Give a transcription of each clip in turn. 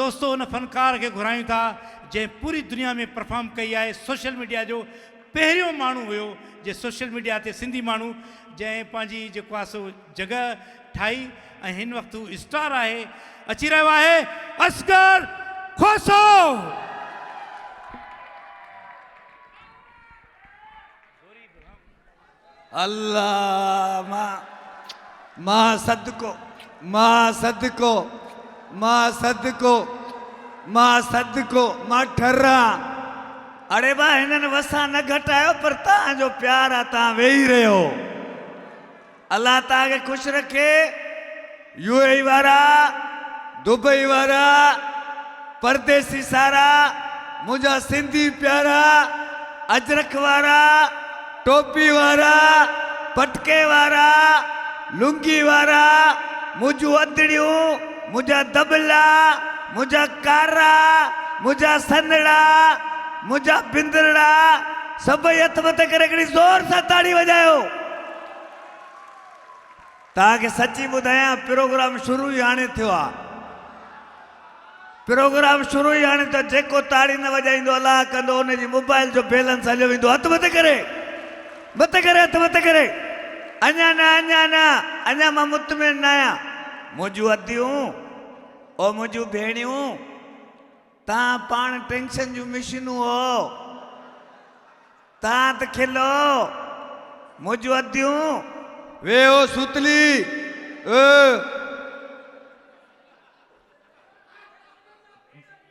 दोस्तों उन फनकार के घुरायूं था जे पूरी दुनिया में परफॉर्म कई है। सोशल मीडिया जो पहिरियों माण्हू हुयो जे सोशल मीडिया ते सिंधी माण्हू जंहिं पंहिंजी जेको आहे सो जगह ठाही ऐं हिन वक़्तु स्टार आहे। अची रहियो आहे असगर खोसो। अल्लाह मां सदको मां सदको मां सदको मां सदको मां ठर्रा। अरे बा हिननि वसा न घटायो पर तव्हांजो प्यार आहे, तव्हां वेही रहियो। अल्लाह तव्हांखे ख़ुशि रखे। यूएई वारा, दुबई वारा, परदेसी सारा, मुंहिंजा सिंधी प्यारा, अजरक वारा, टोपी वारा, पटके वारा, लुंगी वारा, मुंहिंजूं अदड़ियूं, मुंहिंजा दबला, मुंहिंजा कारा, मुंहिंजा सनड़ा, मुंहिंजा बिंदड़ा, सभई हथ मथे करे हिकिड़ी ज़ोर सां ताड़ी वॼायो। तव्हांखे सची ॿुधायां, प्रोग्राम शुरू ई हाणे थियो आहे। प्रोग्राम शुरू ई हाणे थियो। जेको ताड़ी न वॼाईंदो अलाह कंदो हुनजी मोबाइल जो बैलेंस हलियो वेंदो। हथ मथे करे, मथे करे, हथ मथे करे। अञा न, अञा न, अञा मां मुतमिन न आहियां। मुंहिंजूं अदियूं ओ मुंहिंजूं भेणियूं, तव्हां पाण टेंशन जूं मिशनूं हो, तव्हां त खिलो। मुंहिंजूं अदियूं वे ओ सुतली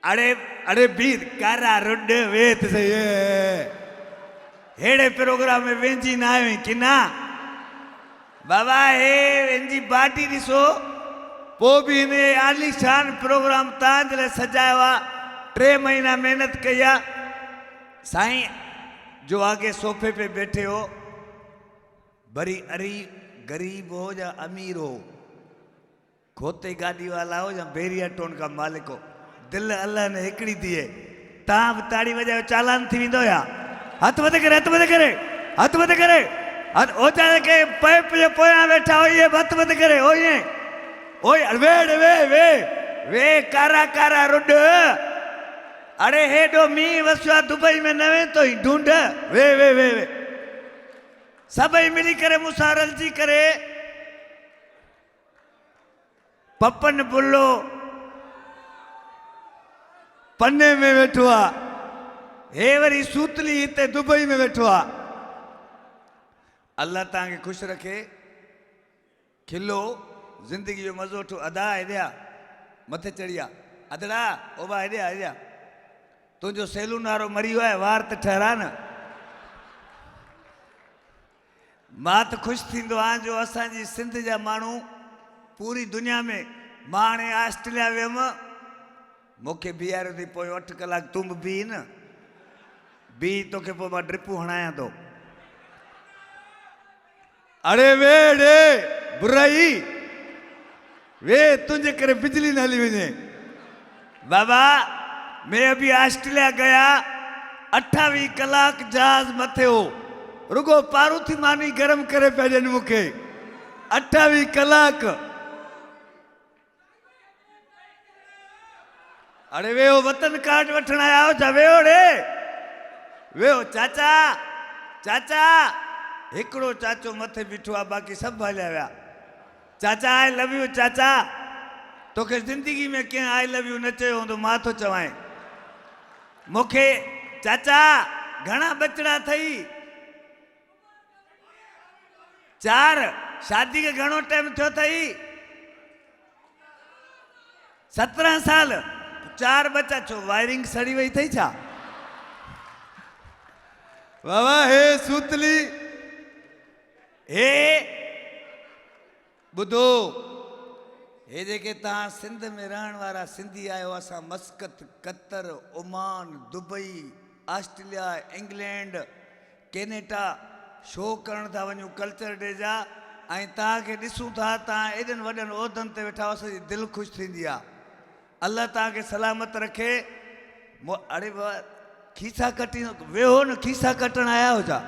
अड़े अड़े बीर कारा रुड वे त सही हेड़े प्रोग्राम में वेंजी ना आयो कि ना बाबा। हे वेंजी बाटी ॾिसो पोइ बि हिन आलीशान प्रोग्राम तव्हांजे लाइ सजायो आहे। 3 महीना मेहनत कई आहे। साईं जो आगे सोफे पे बैठे हो, भरी अरी गरीब हो या अमीर हो, खोते गाड़ी वाला हो या बेरिया टोन का मालिक हो, दिल अल्लाह ने हिकिड़ी दी है। तव्हां बि ताड़ी वॼायो, चालान थी वेंदो या। हथ मथे करे, हथ मथे करे, हथ मथे करे। ओ चाहे के पैप जे पोयां वेठा हो ये हथ मथे करे। ओ ये ओए वेड़ वे वे वे कारा कारा रुड। अरे हेडो मी वसुआ दुबई में नवे तो ही ढूंढ वे वे वे वे। सभई मिली करे मूंसां रलजी करे पपन बुल्लो पन्ने में वेठो आहे। हे वरी सूतली हिते दुबई में वेठो आहे। अल्लाह तव्हांखे ख़ुशि रखे। खिलो ज़िंदगी जो मज़ो वठो। अदा हेॾिया मथे चढ़िया अदड़ा ओबा हेॾिया हेॾिया। तुंहिंजो सैलून वारो मरी वियो आहे, वार त ठहरा न। मां त ख़ुशि थींदो आहियां जो असांजी सिंध जा माण्हू पूरी दुनिया में। मां हाणे ऑस्ट्रेलिया वियुमि, मूंखे बीहारियो अथई पोइ 8 कलाक तूं बि बीह न, बीह तोखे पोइ मां ड्रिपूं हणायां थो। अरे वे रे बुराई वे, तुझे करे बिजली न हली वञे। बाबा मैं अभी ऑस्ट्रेलिया गया, 28 कलाक जहाज मथे हो, रुगो पारूथी मानी गरम करे पिया ॾियनि मूंखे। 28 कलाक। अरे वेहो वतन कार्ड वठण आया हो छा? वेहो रे वेहो। चाचा चाचा हिकिड़ो चाचो मथे बीठो आहे, बाक़ी सभु हलिया विया। चाचा आई लव यू। चाचा तोखे ज़िंदगी में कंहिं आई लव यू न चयो हूंदो, मां थो चवां। मूंखे चाचा घणा बचड़ा अथई? 4। शादी के घणो टाइम थियो अथई? 17 साल। 4 बच्चा। छो वायरिंग सड़ी वई अथई छा? बाबा हे सूतली हे ॿुधो, हे जेके तव्हां सिंध में रहण वारा सिंधी आहियो, असां Muscat, Qatar, Oman, Dubai, Australia, England, Canada show करण था वञूं कल्चर डे जा। ऐं तव्हांखे ॾिसूं था तव्हां एॾनि वॾनि उहिदनि ते वेठा, असांजी दिलि ख़ुशि थींदी आहे। अल्लाह तव्हांखे सलामत रखे। अरे बाबा खीसा कटी वेहो न, खीसा कटण आया हो छा?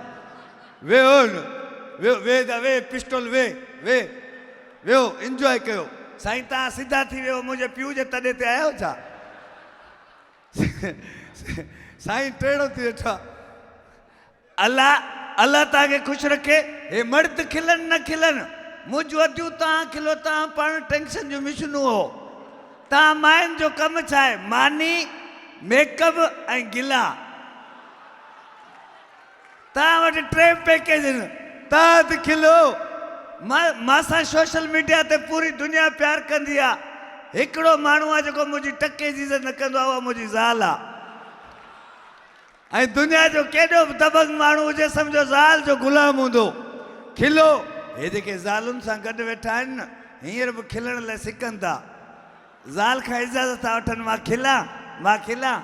वेहो न, वेहो वे वे पिस्टल वे वे वेहो, इंजॉय कयो। साईं तव्हां सिधा थी वियो, मुंहिंजे पीउ जे तॾे ते आया हो छा? साईं टेढ़ो थी वेठा। अल्लाह अल्लाह तव्हांखे ख़ुशि रखे। हे मर्द खिलन न खिलन, मुझ वधियूं तव्हां खिलो, तव्हां पाण टेंशन जो मिशनू हो। तव्हां मायुनि जो कमु छा आहे? मानी, मेकअप ऐं गिला। तव्हां वटि 3 पैकेज आहिनि। तव्हां त खिलो। मासां सोशल मीडिया ते पूरी दुनिया प्यार कंदी आहे। हिकिड़ो माण्हू आहे जेको मुंहिंजी टके जी इज़त न कंदो आहे, उहा मुंहिंजी ज़ाल आहे। ऐं दुनिया जो केॾो बि दबंग माण्हू हुजे, सम्झो ज़ाल जो गुलाम हूंदो। खिलो। हे जेके ज़ालुनि सां गॾु वेठा आहिनि न, हींअर बि खिलण लाइ सिकनि था। ज़ाल खां इजाज़त था वठनि, मां खिलां, मां खिलां।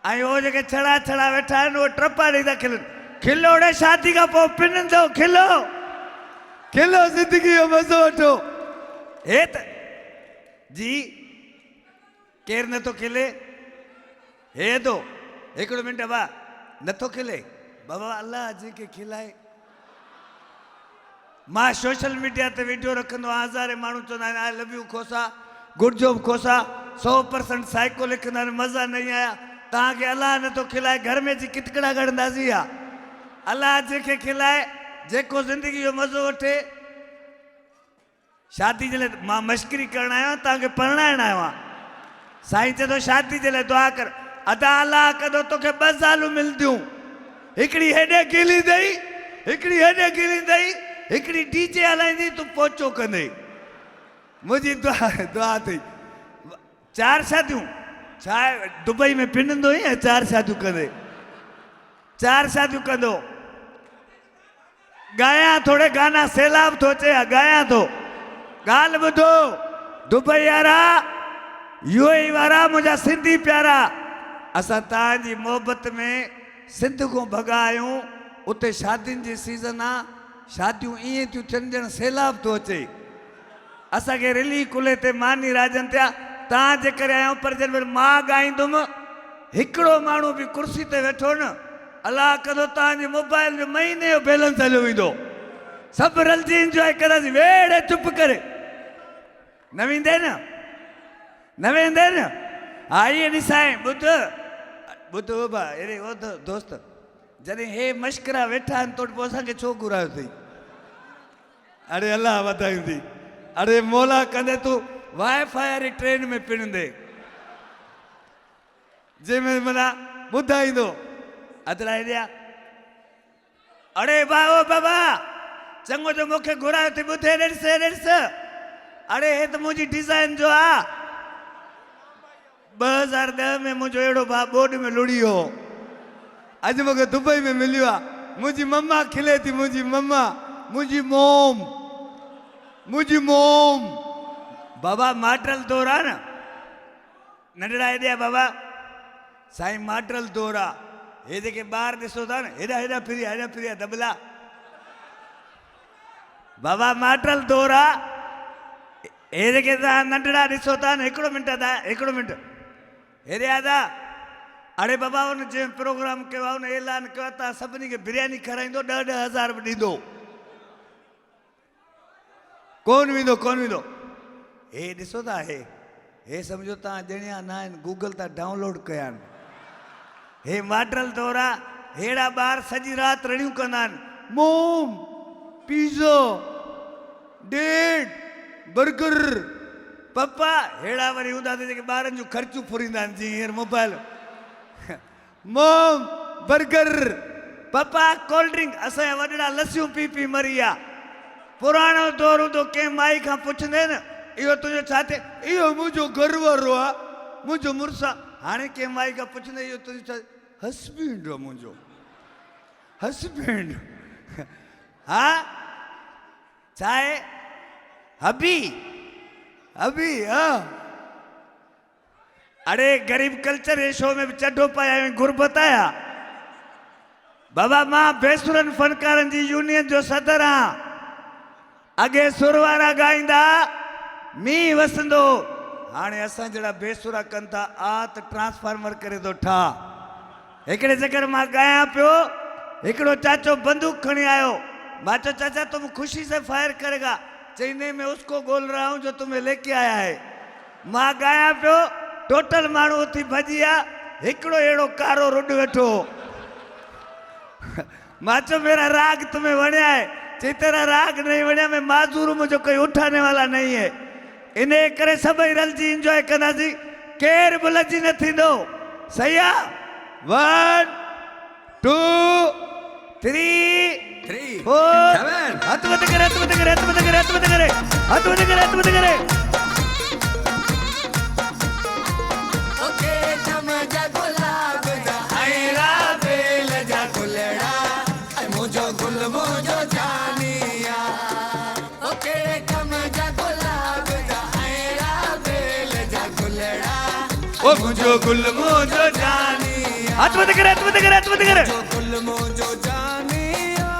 ऐं उहो जेके छड़ा छड़ा वेठा आहिनि, उहे ट्रपा ॾेई था खिलनि। खिलो रे, शादी खां पोइ पिनंदो। खिलो, खिलो, ज़िंदगी जो मज़ो वठो। हे त जी केरु नथो खिले? हे तो हिकिड़ो मिंट बा नथो खिले। बाबा अल्लाह जंहिंखे खिलाए। मां सोशल मीडिया ते वीडियो रखंदो आहियां, हज़ारे माण्हू चवंदा आहिनि I love you Khosa, good job Khosa, 100% psycho लिखंदा आहिनि, मज़ा नहीं आया। तव्हांखे अल्लाह नथो खिलाए, घर में जी किटकड़ा गणंदासीं आहे। अल्लाह जंहिंखे खिलाए, जेको ज़िंदगी जो मज़ो वठे। शादी जे लाइ मां मश्करी करण आयो आहियां, तव्हांखे परणाइण आयो आहियां। साईं चए थो शादी जे लाइ दुआ कर। अदा अल्लाह कंदो तोखे 2 ज़ालूं मिलंदियूं। हिकिड़ी हेॾे गिली अथई, हिकिड़ी हेॾे गिली अथई, हिकिड़ी डीजे हलाईंदी, तूं पोचो कंदे। मुंहिंजी दुआ अथई। 4 शादियूं छा आहे? दुबई में पिनंदो ई 4 शादियूं कंदे। 4 शादियूं कंदो। ॻायां थोरे गाना, सैलाब थो अचे, ॻायां थो। ॻाल्हि ॿुधो, दुबई वारा, यूएई वारा, मुंहिंजा सिंधी प्यारा, असां तव्हांजी मोहबत में सिंध खां भॻा आहियूं। उते शादियुनि जी सीज़न आहे, शादियूं ईअं थियूं थियनि ॼण सैलाब थो अचे। असांखे रिली कुले ते मानी राजन थिया। तव्हां जे करे आहियूं, पर जंहिं महिल मां ॻाईंदुमि, हिकिड़ो माण्हू बि कुर्सी ते वेठो न, अलाह कंदो तव्हांजे मोबाइल जो महीने जो बैलेंस हलियो वेंदो। सभु रलिजी इंजॉय कंदासीं। वेड़े चुप करे न वेंदे न, न वेंदे न। हा इहे ॾिसाए, ॿुध ॿुध बा अरे ओ दोस्त, जॾहिं हे मश्करा वेठा आहिनि तो पोइ असांखे छो घुरायो अथई? अरे अल्लाह वधायूं थी। अरे मौला कंदे तूं वाईफाई वारी ट्रेन में पिणंदे, जंहिंमें माना ॿुधाईंदो अदला हेॾिया। अरे बाबा बाबा चङो जो मूंखे घुरायो थी, ॿुधे ॾिस ॾिस। अरे हे त मुंहिंजी डिज़ाइन जो आहे। 2010 में मुंहिंजो अहिड़ो भाउ बोर्ड में लुड़ी हो, अॼु मूंखे दुबई में मिलियो आहे। मुंहिंजी मम्मा खिले थी, मुंहिंजी मम्मा, मुंहिंजी मोम, मुंहिंजी मोम। बाबा मॉडल दौर आहे न, नंढड़ा हेॾा बाबा साईं मॉडल दौर आहे। हे जेके ॿार ॾिसो था न, हेॾा हेॾा फिरिया, हेॾा फिरिया दबला। बाबा मॉडल दौर आहे। हे जेके तव्हां नंढड़ा ॾिसो था न, हिकिड़ो मिंट था, हिकिड़ो मिंट हेॾे आदा। अरे बाबा हुन जंहिं प्रोग्राम कयो आहे, हुन ऐलान कयो आहे तव्हां सभिनी खे बिरयानी खाराईंदो, 10-10 हज़ार बि ॾींदो। कोन वेंदो, कोन वेंदो। हे ॾिसो था, हे सम्झो तव्हां ॼणिया न आहिनि, गूगल था डाउनलोड कया आहिनि। हे मॉडल दौर आहे। हेड़ा ॿार सॼी राति रड़ियूं कंदा आहिनि, मोम, पिज़्ज़ा, डेट, बर्गर, पप्पा। हेड़ा वरी हूंदा त जेके ॿारनि जूं ख़र्चूं फुरींदा आहिनि, जीअं हींअर मोबाइल। मोम, बर्गर, पप्पा, कोल्ड ड्रिंक। असांजा वॾड़ा लस्सियूं पी पी मरी विया। पुराणो दौर हूंदो, कंहिं माई खां पुछंदे न, इहो तुंहिंजो छा थिए? इहो मुंहिंजो घर वारो आहे, मुंहिंजो मुड़ुसु आहे। हाणे कंहिं माई खां पुछंदे, इहो तुंहिंजो छा? हस्बैंड आहे मुंहिंजो, हस्बैंड। हा छा आहे? हबी, हबी। हाँ अरे गरीब कल्चर जे शो में बि चढो पाया आहियूं, गुरबत आया। बाबा मां बेसुरनि फनकारनि जी यूनियन जो सदर आहियां। अॻे सुर वारा ॻाईंदा, मींहुं वसंदो। हाणे असां जहिड़ा बेसुरा कनि था, आत ट्रांसफार्मर करे थो ठाह। हिकिड़े जगह मां ॻायां पियो, हिकिड़ो चाचो बंदूक खणी आयो। मां चयो चाचा तुम खुशी से फायर करेगा? चई नहीं, मैं उसको बोल रहा हूँ जो तुम्हें लेके आया है। मां ॻायां पियो, टोटल माण्हू उथी भॼी विया। हिकिड़ो अहिड़ो कारो रुड वेठो मां चयो मेरा राग तुम्हें वणिया है चई तेरा राग नहीं वणिया मैं माजूर मुझे कोई उठाने वाला नहीं है इन करे सभई रलजी एंजॉय कंदासीं केर बि लजी न थींदो सही आहे 1 2 3 4 हथ मत करे हथ मत करे हथ मत करे हथ मत करे हथ मत करे हथ मत करे ओके चमचा गुलाब जा ऐरा बेल जा गुलड़ा ऐ मुझो गुल मुझो जानिया ओके चमचा गुलाब जा ऐरा बेल जा गुलड़ा ओ मुझो गुल मुझो जानिया हथ मत करे हथ मत करे हथ मत करे जो गुल मुझो जानिया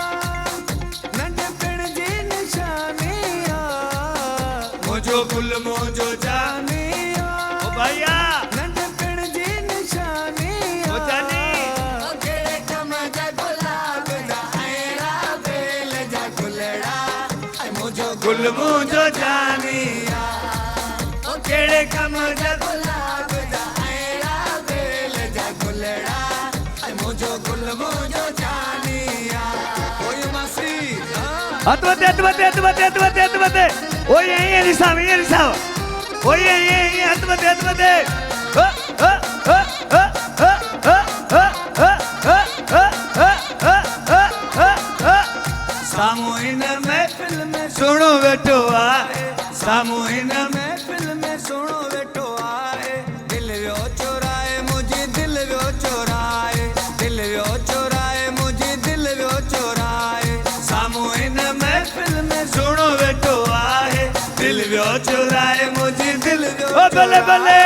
नंढपण जी निशानिया मुझो गुल मुझो जानिया ओ भैया नंढपण जी निशानिया ओ जानी ओके चमचा गुलाब जा ऐरा बेल जा गुलड़ा ऐ मुझो गुल मुझो जानिया ओ केड़े कम जा गुलाब जा ऐरा बेल जा गुलड़ा ऐ मुझो गुल मुझो जानिया ओए मासी हथ मत हथ मत हथ मत हथ मत हथ मत ओ ये निसाब ओ ये हथ मत हथ मत सामूहिन महफिल में सुनो वेठो आए सामूहिन महफिल में सुनो वेठो आए दिल व्यो चोराए मुझे दिल व्यो चोराए दिल व्यो चोराए मुझे दिल व्यो चोराए सामूहिन महफिल में सुनो वेठो आए दिल व्यो चुराए मुझे दिल ओ बल्ले बल्ले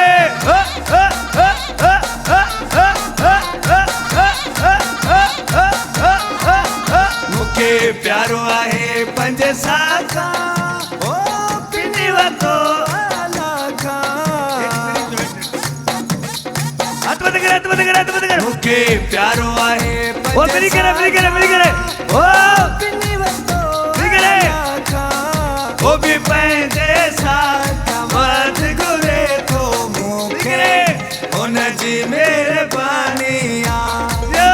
मुखे प्यारो आहे पंज साखा ओ पिनी वतो लाखा हाथ मत करे हाथ मत करे हाथ मत करे मुखे प्यारो आहे ओ मेरी करे ओ पिनी वतो करे लाखा ओ भी पंजे साखा मत गुरे तो मुखे उन जी मेहरबानिया यो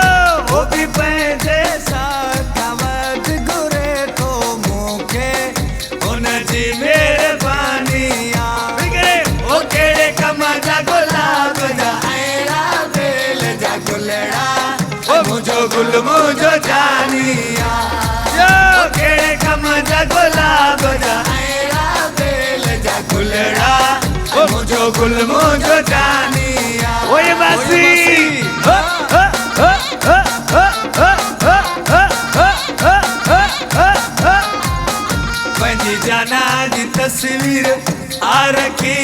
ओ भी पंजे साखवत गुरे तो मुखे उन जी मेहरबानिया करे ओ केड़े कम जा गुलाब जा ऐरा बेल जा गुलड़ा ओ मुझो गुल मुझो जानिया यो केड़े कम जा गुलाब जा ऐरा बेल जा गुलड़ा ओ मुझो गुल मुझो जानिया ओए बासी पंजी जाना जी तस्वीर आ रखी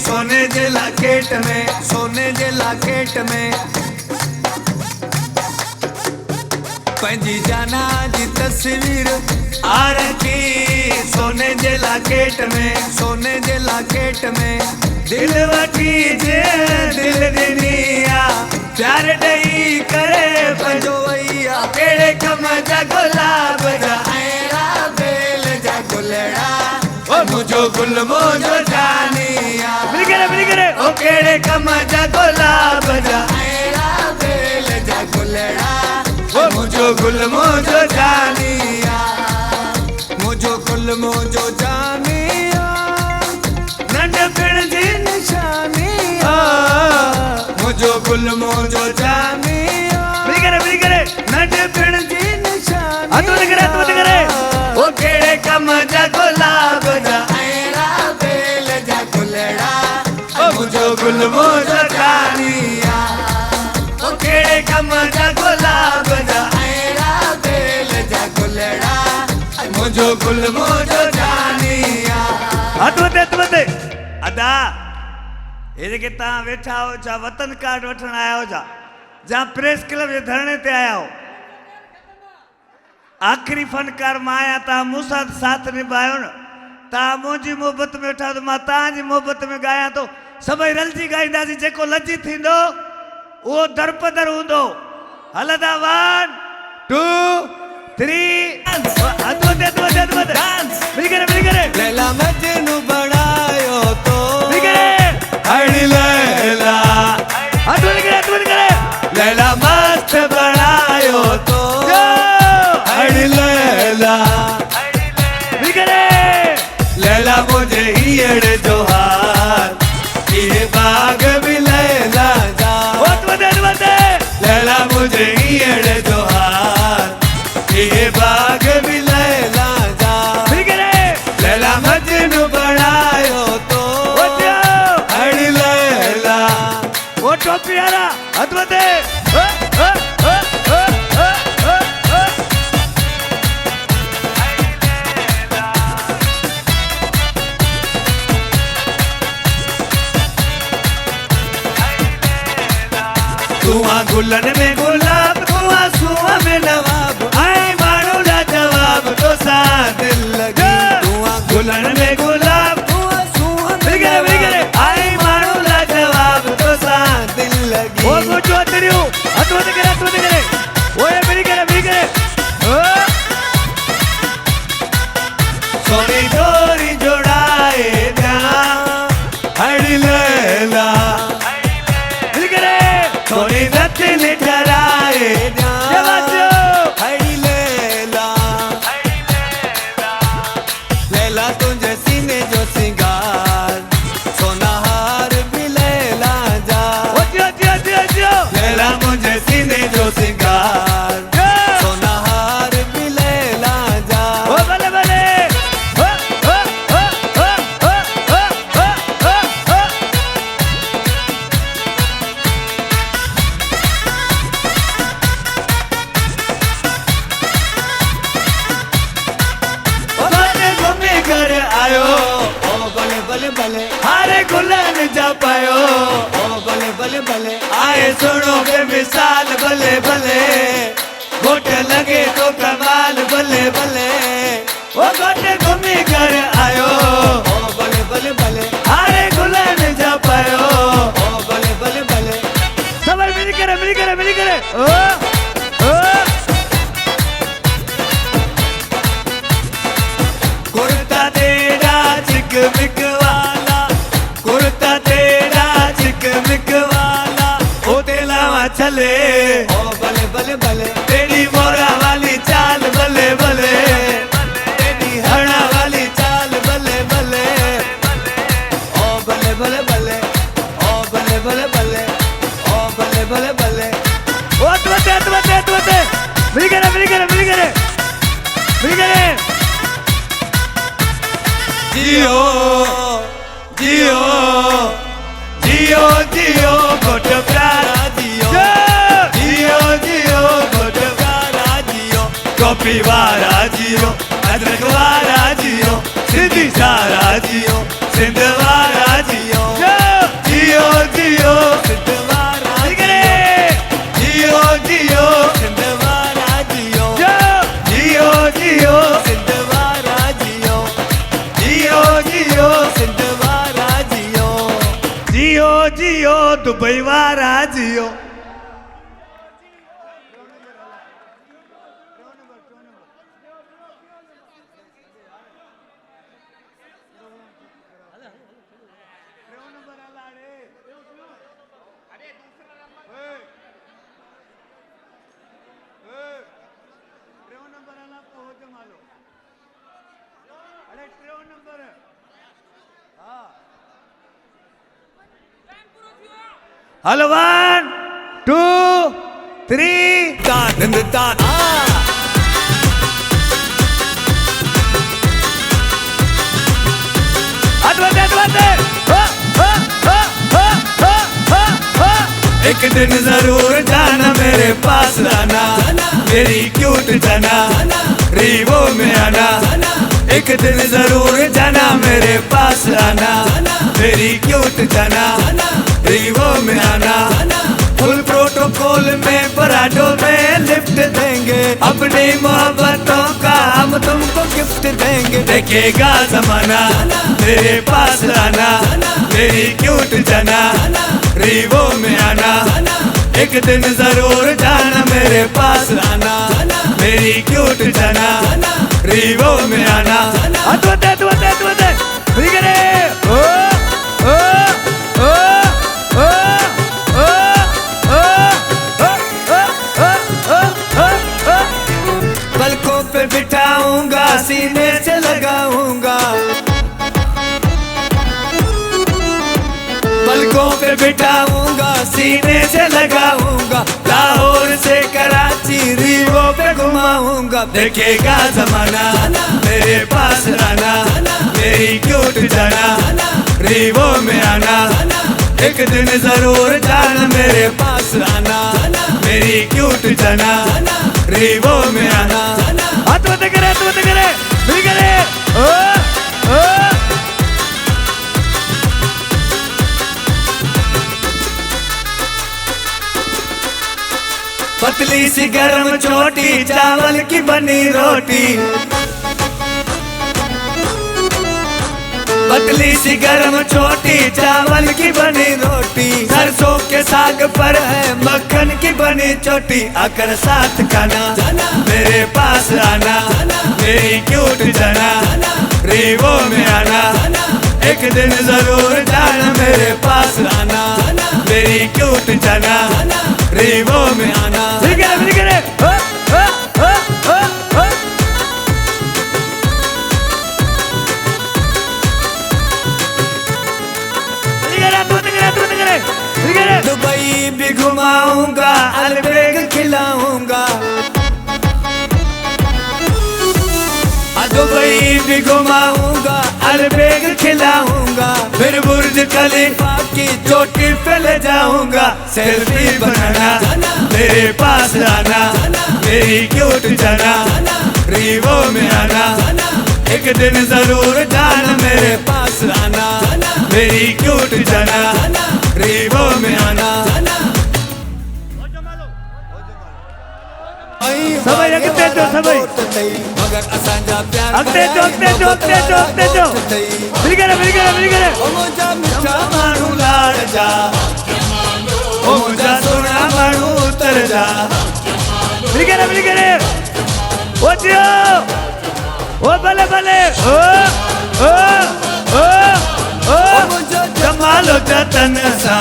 सोने जे लॉकेट में सोने जे लॉकेट में पंजी जाना जी तस्वीर आ रखी सोने जे लॉकेट में सोने जे लॉकेट में दिल वठी जे दिल दिनिया प्यार दई करे पंजो वैया केड़े कम जा गुलाब जा ऐरा बेल जा गुलड़ा ओ मुझो गुल मुझो जानिया मिल करे ओ केड़े कम जा गुलाब जा ऐरा बेल जा गुलड़ा ओ मुझो गुल मुझो जानिया मुझो गुल मुझो जानिया नंढपण जी निशानिया मुझो गुल मुझो जानिया मिल करे नंढपण जी निशानिया हाथ मत करे ओ केड़े कम जा गुलाब जा ऐरा बेल जा गुलड़ा ओ मुझो गुल मुझो जानिया ओ केड़े कम जा गुलाब जा ऐरा बेल जा गुलड़ा मुझो गुल मुझो जानिया हथ मत अदा ये जेके तव्हां वेठा हो छा वतन कार्ड वठण आया हो छा जा प्रेस क्लब जे धरणे ते आया हो आखिरी फनकार मां आहियां तव्हां मूं सां साथ निभायो न तव्हां मुंहिंजी मोहबत में वेठा त मां तव्हांजी मोहबत में ॻायां थो सभई रलजी ॻाईंदासीं जेको लजी थींदो उहो दरपदर हूंदो हलंदा 1 2 3 हथ मत मिल करे लैला मजनू बनायो तो हड़ी लैला हथ लैला मुझे हीअड़ जो हार ये बाग भी लैला जा लैला मुझे हीअड़ जो हार ये बाग भी लैला जा लैला मजनू बनायो तो हड़ी लैला वो टोपी वाला अद्भुत तुआ गुलन में गुलाब तुआ सुआ में नवाब आई मानो ला जवाब तो सा दिल लगी तुआ गुलन में गुलाब तुआ सुआ में नवाब आई मानो ला जवाब तो सा दिल लगी वो कुछ होती हूँ अद्भुत करे वो ये मेरी करे सोनी डोरी जोड़ाए ना हड़ी लैला सोनी रत्न ठहराए हड़ी लैला लैला तुझे सीने जो सिंगार सोना हार भी लैला जा लैला मुझे सीने जो सिंगार सोना हार भी लैला जा भले भले भले हारे गुलान जा पायो ओ भले आए सुनो बेमिसाल भले घोट लगे तो कमाल भले ओ घोटे घूमी कर आयो ओ भले हारे गुलान जा पायो ओ भले सब मिल करे ओ कुर्ता तेरा चिकमिक वाला कुर्ता तेरा चिकमिक वाला ओ तेलावा चले ओ भले तेरी मोरा वाली चाल भले तेरी हड़ा वाली चाल भले ओ भले ओ भले ओ तुमते मिल करे जियो जियो जियो जियो गोट प्यारा जियो जियो जियो गोट प्यारा जियो कॉपी वाला जियो अदरक वाला जियो सिंधी सारा जियो सिंध वाला जियो जियो जियो सिंध वाला जियो जियो सिंध वाला जियो जियो जियो सिंध वाला जियो जियो जियो सिंध वारा जियो जियो जियो दुबई वारा जियो हेलो 1 2 3 दान दान एक दिन जरूर जाना मेरे पास आना मेरी क्यूट जाना रीवो में आना एक दिन जरूर जाना मेरे पास आना मेरी क्यूट जाना रीवो में आना फुल प्रोटोकॉल में पराठों में लिफ्ट देंगे अपनी मोहब्बतों का हम तुमको गिफ्ट देंगे देखेगा जमाना मेरे पास आना मेरी क्यूट जाना रीवो में आना एक दिन जरूर जाना मेरे पास आना मेरी क्यूट जाना रीवो में आना पलकों पे बिठाऊंगा सीने से लगाऊंगा पे बिठाऊंगा, सीने से लगाऊंगा, लाहौर से कराची रीवो पे घुमाऊंगा। देखेगा जमाना मेरे पास आना, मेरी क्यूट जाना रीवो में आना। एक दिन जरूर जाना मेरे पास आना, मेरी क्यूट जाना रीवो में आना। हाथ मत करे, हाथ मत करे, मिल करे। ओ ओ पतली सी गरम चोटी, चावल की बनी रोटी, पतली सी गरम चोटी, चावल की बनी रोटी। सरसों के साग पर है मक्खन की बनी चोटी। आकर साथ खाना, मेरे पास आना, मेरी क्यूट जाना रीवो में आना। एक दिन जरूर जाना मेरे पास आना, मेरी क्यूट जाना रीवो में आना। दुबई भी घुमाऊंगा, अलबेग खिलाऊंगा, दुबई भी घुमाऊंगा, अलबेग खिलाऊंगा। फिर बुर्ज खलीफा की चोटी पे ले जाऊंगा। सेल्फी बनाना, मेरे पास आना, मेरी क्यूट जाना रीवो में आना। एक दिन जरूर जाना मेरे पास आना, मेरी क्यूट जाना रीवो में आना। सबाई अगते जो, सबाई मगर असांजा प्यार अगते जो, अगते जो, अगते जो, अगते जो। मिल गए, मिल गए, मिल गए। ओ मुझा मिठा मानू लाड़ जा, ओ मुझा सोना मानू उतर जा। मिल गए, मिल गए। ओ जियो, ओ भले भले। ओ ओ ओ ओ जमालो जतन सा,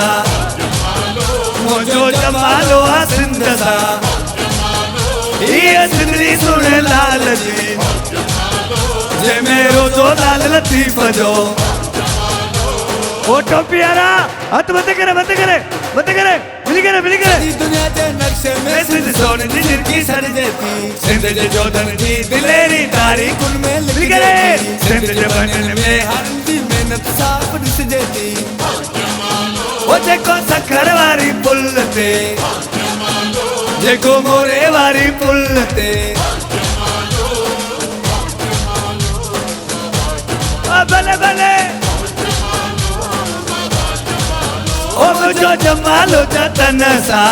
मुझो जमालो सिंध सा। ये सिंधरी सुने लाल जी, जे मेरो जो लाल लतीफ जो। ओ टोपियारा हथ मत करे, मत करे, मत करे। मिल गए, मिल गए। दुनिया के नक्शे में सिंध सोने जी जिनकी सर जेती, सिंध जे जोधन जी दिलेरी तारीख उनमें मिल गए। सिंध जे बनने में हंदी मेहनत साफ दिस जेती। ओ जेको सखर वारी पुल ते, जेको मोरे वारी पुल ते। ओ भले भले। ओ मुझो जमालो जतन सा,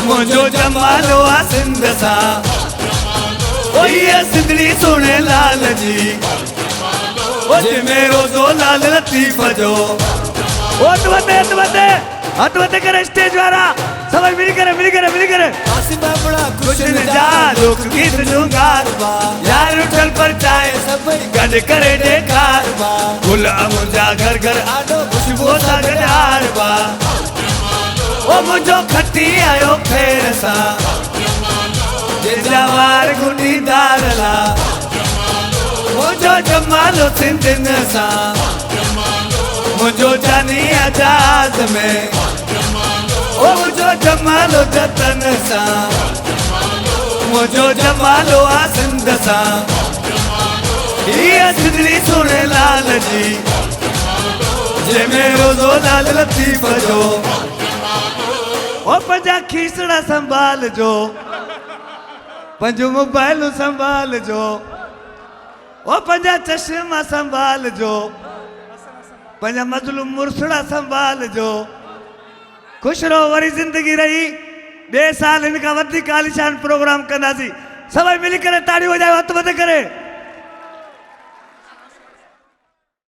मुझो जमालो आ सिंध सा। ओ ये सिंधड़ी सुने लाल जी, ओ जे मेरो जो लाल लतीफ जो। ओ हथ वते करे स्टेज वाला सब मिल करे, मिल करे, मिल करे। आसिफ बड़ा कुछ न जा लोक गीत लूंगार बा, यार उठल पर चाहे सब गड करे देखार बा। गुलाम मुझा घर घर आडो खुशबू सा गडार बा। ओ मुझो खटी आयो फेर सा, जे जवार गुंडी दारला। मुझो जमालो सिंधिन सा, मुझो जानी आजाद में। ओ मुझो जमालो जतन सा, मुझो जमालो आ सिंध सा। ये सिंधड़ी सुने लाल जी, जे मेरो जो लाल लतीफ जो। ओ पंजा खीसड़ा संभाल जो, पंजो मोबाइल संभाल जो। ओ पंजा चश्मा संभाल जो, पंजा मजलूम मुर्सड़ा संभाल जो। खुश रहो, वरी जिंदगी रही। 2 साल इनका वधिक आलीशान प्रोग्राम कंदासीं। सभई मिली करे ताड़ी हो जाए, हथ मथे करे।